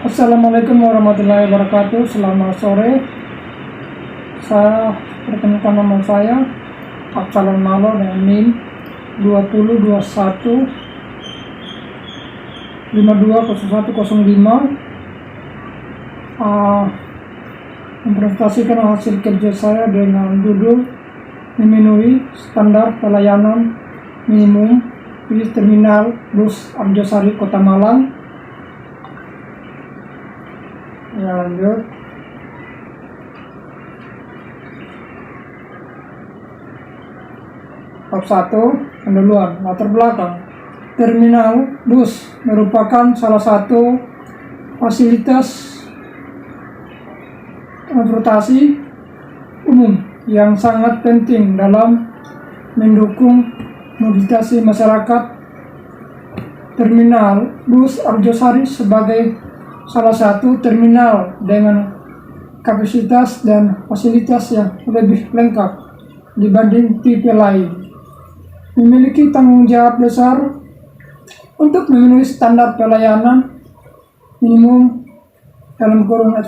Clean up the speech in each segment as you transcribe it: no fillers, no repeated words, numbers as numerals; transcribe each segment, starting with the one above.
Assalamualaikum warahmatullahi wabarakatuh. Selamat sore. Saya perkenalkan nama saya Aksalan Malo dengan NIM 2021 520105. Mempresentasikan hasil kerja saya dengan judul memenuhi standar pelayanan minimum di Terminal Bus Arjosari Kota Malang. Ya, lanjut. Bab 1, pendahuluan. Latar belakang. Terminal bus merupakan salah satu fasilitas transportasi umum yang sangat penting dalam mendukung mobilitas masyarakat. Terminal bus Arjosari sebagai salah satu terminal dengan kapasitas dan fasilitas yang lebih lengkap dibanding tipe lain, memiliki tanggung jawab besar untuk memenuhi standar pelayanan minimum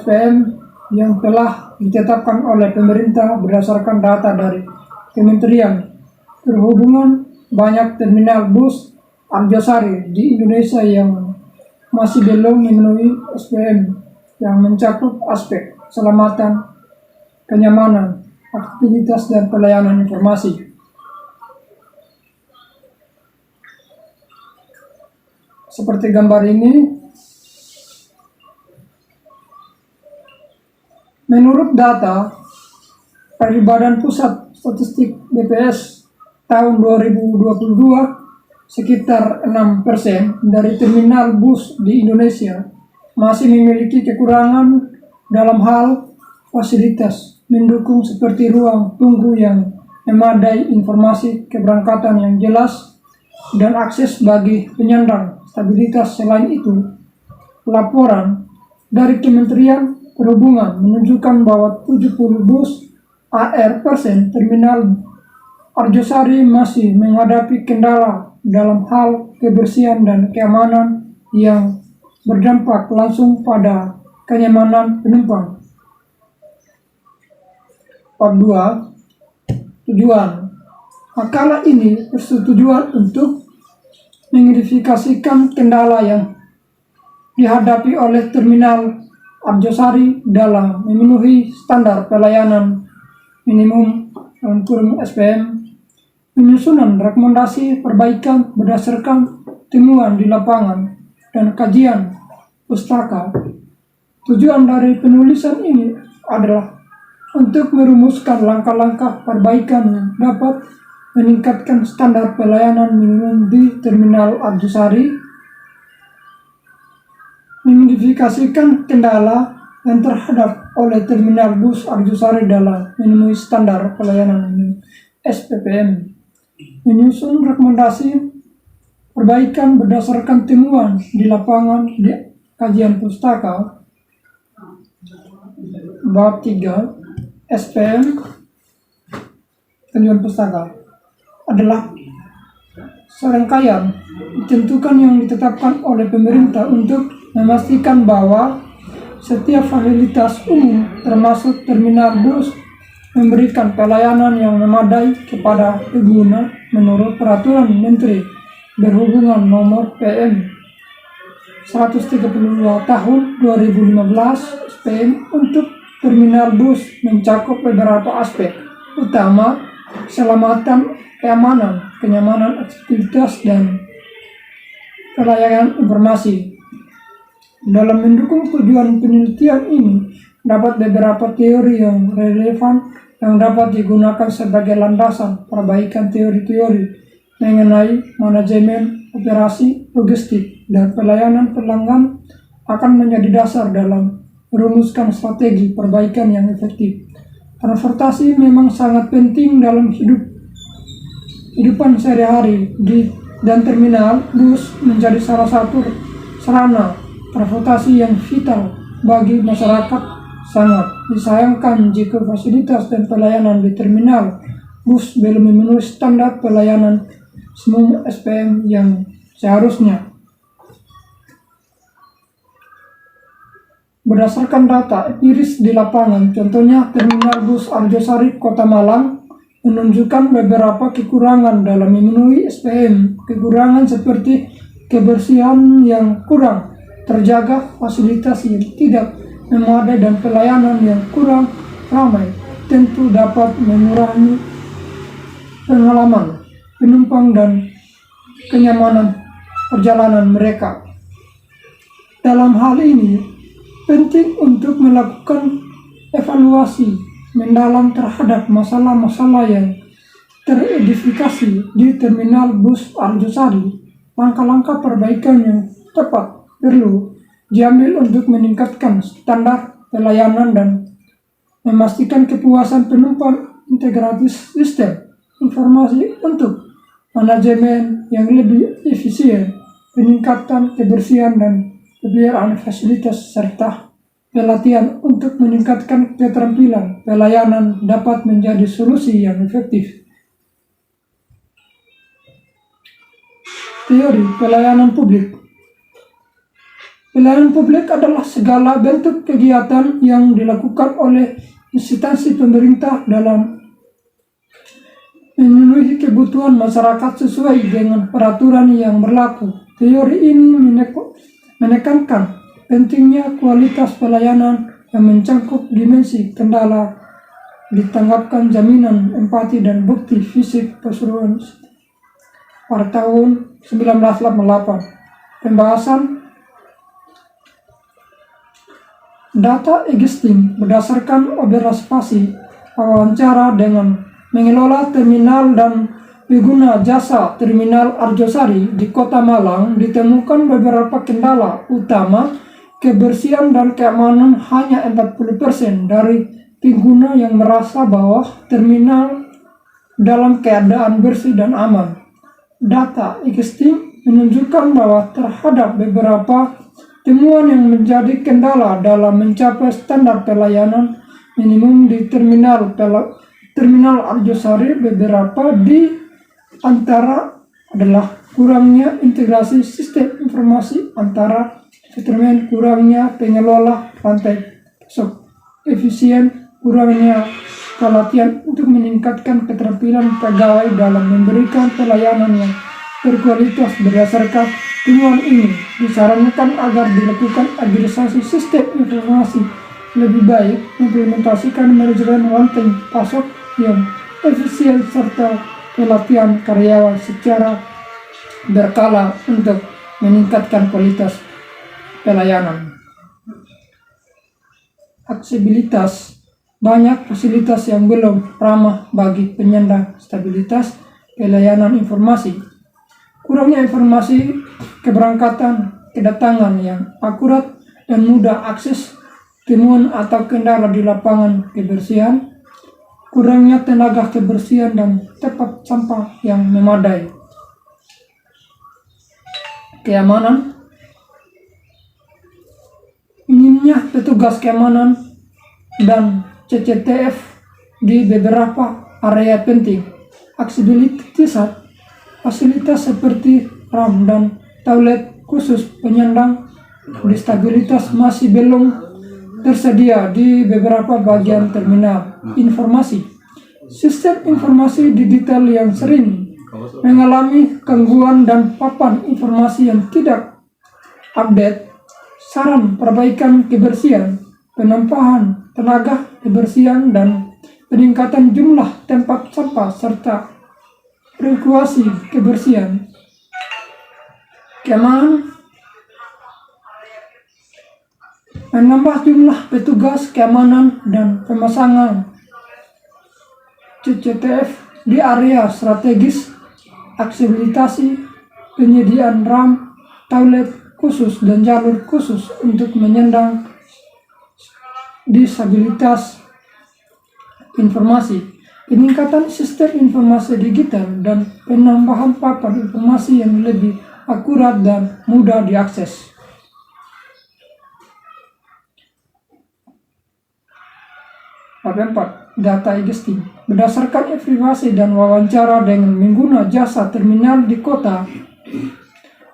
(SPM) yang telah ditetapkan oleh pemerintah berdasarkan data dari Kementerian Perhubungan. Banyak terminal bus Arjosari di Indonesia yang masih belum memenuhi SPM yang mencakup aspek keselamatan, kenyamanan, aktivitas, dan pelayanan informasi. Seperti gambar ini, menurut data dari Badan Pusat Statistik BPS tahun 2022, sekitar 6% dari terminal bus di Indonesia masih memiliki kekurangan dalam hal fasilitas mendukung seperti ruang tunggu yang memadai, informasi keberangkatan yang jelas, dan akses bagi penyandang disabilitas. Selain itu, laporan dari Kementerian Perhubungan menunjukkan bahwa 70 bus AR persen terminal Arjosari masih menghadapi kendala dalam hal kebersihan dan keamanan yang berdampak langsung pada kenyamanan penumpang. Bab 2, tujuan. Makalah ini bertujuan untuk mengidentifikasikan kendala yang dihadapi oleh terminal Arjosari dalam memenuhi standar pelayanan minimum (SPM), penyusunan rekomendasi perbaikan berdasarkan temuan di lapangan, dan kajian pustaka. Tujuan dari penulisan ini adalah untuk merumuskan langkah-langkah perbaikan yang dapat meningkatkan standar pelayanan minimum di Terminal Arjosari, mengidentifikasikan kendala yang terhadap oleh Terminal Bus Arjosari dalam memenuhi standar pelayanan minimum (SPPM), menyusun rekomendasi perbaikan berdasarkan temuan di lapangan di kajian pustaka. Bab 3, SPM, kajian pustaka, adalah serangkaian ditentukan yang ditetapkan oleh pemerintah untuk memastikan bahwa setiap fasilitas umum termasuk terminal bus memberikan pelayanan yang memadai kepada pengguna menurut Peraturan Menteri Perhubungan Nomor PM 132 Tahun 2015. SPM untuk terminal bus mencakup beberapa aspek utama: keselamatan, keamanan, kenyamanan, aktivitas, dan pelayanan informasi. Dalam mendukung tujuan penelitian ini, dapat beberapa teori yang relevan yang dapat digunakan sebagai landasan perbaikan. Teori-teori mengenai manajemen operasi, logistik, dan pelayanan pelanggan akan menjadi dasar dalam merumuskan strategi perbaikan yang efektif. Transportasi memang sangat penting dalam kehidupan sehari-hari, dan terminal bus menjadi salah satu sarana transportasi yang vital bagi masyarakat. Sangat disayangkan jika fasilitas dan pelayanan di terminal bus belum memenuhi standar pelayanan minimum SPM yang seharusnya. Berdasarkan data empiris di lapangan, contohnya Terminal Bus Arjosari, Kota Malang, menunjukkan beberapa kekurangan dalam memenuhi SPM. Kekurangan seperti kebersihan yang kurang terjaga, fasilitas yang tidak memadai, dan pelayanan yang kurang ramai tentu dapat mengurangi pengalaman penumpang dan kenyamanan perjalanan mereka. Dalam hal ini, penting untuk melakukan evaluasi mendalam terhadap masalah-masalah yang teridentifikasi di Terminal Bus Arjosari. Langkah-langkah perbaikan yang tepat perlu diambil untuk meningkatkan standar pelayanan dan memastikan kepuasan penumpang. Integratif sistem informasi untuk manajemen yang lebih efisien, peningkatan kebersihan dan pemeliharaan fasilitas, serta pelatihan untuk meningkatkan keterampilan pelayanan dapat menjadi solusi yang efektif. Teori pelayanan publik. Pelayanan publik adalah segala bentuk kegiatan yang dilakukan oleh instansi pemerintah dalam memenuhi kebutuhan masyarakat sesuai dengan peraturan yang berlaku. Teori ini menekankan pentingnya kualitas pelayanan yang mencakup dimensi kendala, ditanggapkan jaminan empati dan bukti fisik keseluruhan. Pada tahun 1988, pembahasan data existing berdasarkan observasi wawancara dengan mengelola terminal dan pengguna jasa Terminal Arjosari di Kota Malang, ditemukan beberapa kendala utama. Kebersihan dan keamanan. Hanya 40% dari pengguna yang merasa bahwa terminal dalam keadaan bersih dan aman. Data existing menunjukkan bahwa terhadap beberapa temuan yang menjadi kendala dalam mencapai standar pelayanan minimum di Terminal Arjosari, beberapa di antara adalah kurangnya integrasi sistem informasi antara instrumen, kurangnya pengelola rantai pasok efisien, kurangnya pelatihan untuk meningkatkan keterampilan pegawai dalam memberikan pelayanan yang berkualitas. Berdasarkan temuan ini, disarankan agar dilakukan agregisasi sistem informasi lebih baik, implementasikan manajemen rantai pasok yang efisien, serta pelatihan karyawan secara berkala untuk meningkatkan kualitas pelayanan. Aksesibilitas. Banyak fasilitas yang belum ramah bagi penyandang stabilitas pelayanan informasi. Kurangnya informasi keberangkatan, kedatangan yang akurat dan mudah akses, temuan atau kendala di lapangan kebersihan, kurangnya tenaga kebersihan dan tempat sampah yang memadai. Keamanan. Minimnya petugas keamanan dan CCTV di beberapa area penting. Aksesibilitas. Fasilitas seperti RAM dan toilet khusus penyandang disabilitas masih belum tersedia di beberapa bagian terminal. Informasi. Sistem informasi digital yang sering mengalami gangguan dan papan informasi yang tidak update. Saran perbaikan kebersihan, penambahan tenaga kebersihan dan peningkatan jumlah tempat sampah, serta regulasi kebersihan. Keamanan. Menambah jumlah petugas keamanan dan pemasangan CCTV di area strategis. Aksesibilitas. Penyediaan RAM, toilet khusus dan jalur khusus untuk penyandang disabilitas. Informasi. Peningkatan sistem informasi digital dan penambahan papan informasi yang lebih akurat dan mudah diakses. Pada 4. Data existing. Berdasarkan evaluasi dan wawancara dengan pengguna jasa terminal di Kota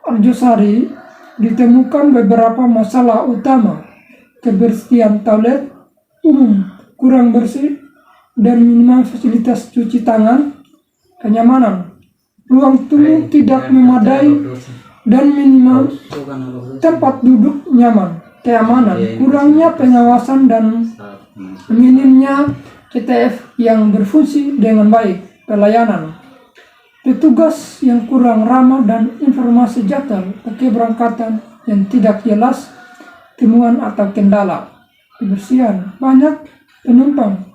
Arjosari, ditemukan beberapa masalah utama. kebersihan toilet umum kurang bersih dan minimal fasilitas cuci tangan, kenyamanan ruang tunggu tidak memadai dan minimal tempat duduk nyaman, keamanan, kurangnya pengawasan dan minimnya CTF yang berfungsi dengan baik, pelayanan, petugas yang kurang ramah dan informasi jadwal keberangkatan yang tidak jelas, temuan atau kendala, kebersihan. Banyak penumpang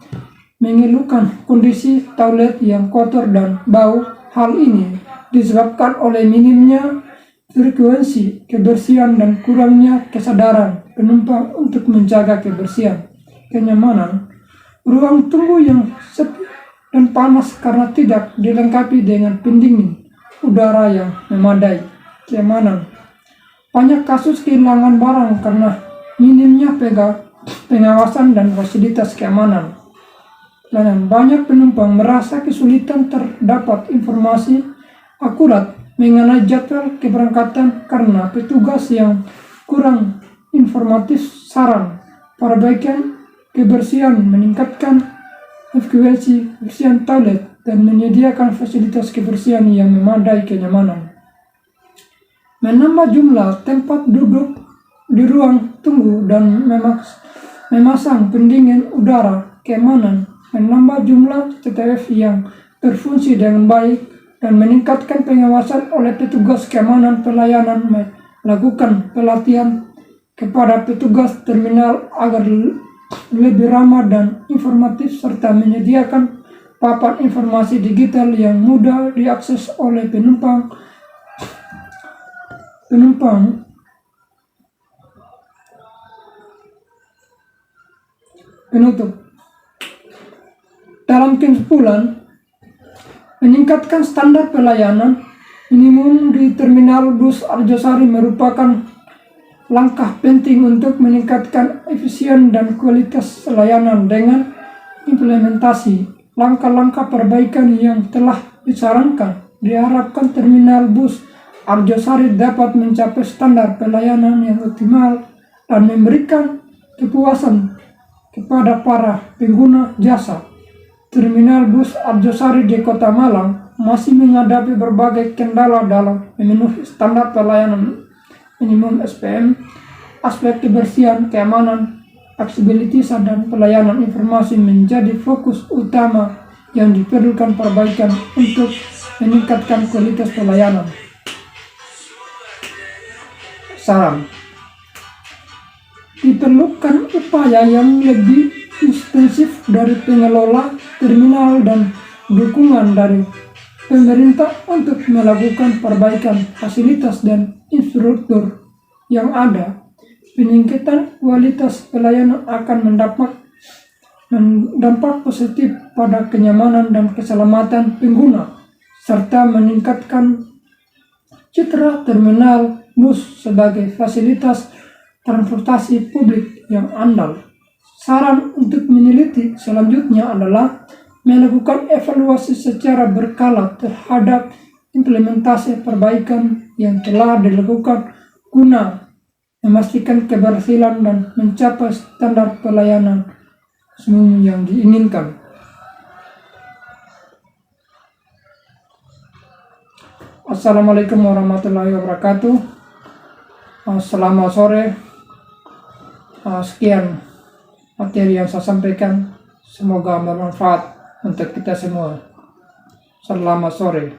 mengeluhkan kondisi toilet yang kotor dan bau. Hal ini disebabkan oleh minimnya frekuensi kebersihan dan kurangnya kesadaran penumpang untuk menjaga kebersihan, kenyamanan. Ruang tunggu yang sepi dan panas karena tidak dilengkapi dengan pendingin udara yang memadai, keamanan. Banyak kasus kehilangan barang karena minimnya pengawasan dan fasilitas keamanan. Dan banyak penumpang merasa kesulitan terdapat informasi akurat mengenai jadwal keberangkatan karena petugas yang kurang informatif. Saran perbaikan kebersihan, meningkatkan efisiensi kebersihan toilet, dan menyediakan fasilitas kebersihan yang memadai, kenyamanan. Menambah jumlah tempat duduk di ruang tunggu dan memasang pendingin udara, keamanan. Menambah jumlah CTF yang berfungsi dengan baik dan meningkatkan pengawasan oleh petugas keamanan, pelayanan, melakukan pelatihan kepada petugas terminal agar lebih ramah dan informatif, serta menyediakan papan informasi digital yang mudah diakses oleh penumpang. Penutup. Dalam kesimpulan, meningkatkan standar pelayanan minimum di Terminal Bus Arjosari merupakan langkah penting untuk meningkatkan efisien dan kualitas layanan. Dengan implementasi langkah-langkah perbaikan yang telah disarankan, diharapkan Terminal Bus Arjosari dapat mencapai standar pelayanan yang optimal dan memberikan kepuasan kepada para pengguna jasa. Terminal Bus Arjosari di Kota Malang masih menghadapi berbagai kendala dalam memenuhi standar pelayanan minimum SPM. Aspek kebersihan, keamanan, aksesibilitas, dan pelayanan informasi menjadi fokus utama yang diperlukan perbaikan untuk meningkatkan kualitas pelayanan. Saran: diperlukan upaya yang lebih intensif dari pengelola terminal dan dukungan dari pemerintah untuk melakukan perbaikan fasilitas dan infrastruktur yang ada. Peningkatan kualitas pelayanan akan mendampak positif pada kenyamanan dan keselamatan pengguna, serta meningkatkan citra terminal bus sebagai fasilitas transportasi publik yang andal. Saran untuk meneliti selanjutnya adalah melakukan evaluasi secara berkala terhadap implementasi perbaikan yang telah dilakukan guna memastikan keberhasilan dan mencapai standar pelayanan umum yang diinginkan. Assalamualaikum warahmatullahi wabarakatuh. Selamat sore. Sekian materi yang saya sampaikan. Semoga bermanfaat untuk kita semua. Selamat sore.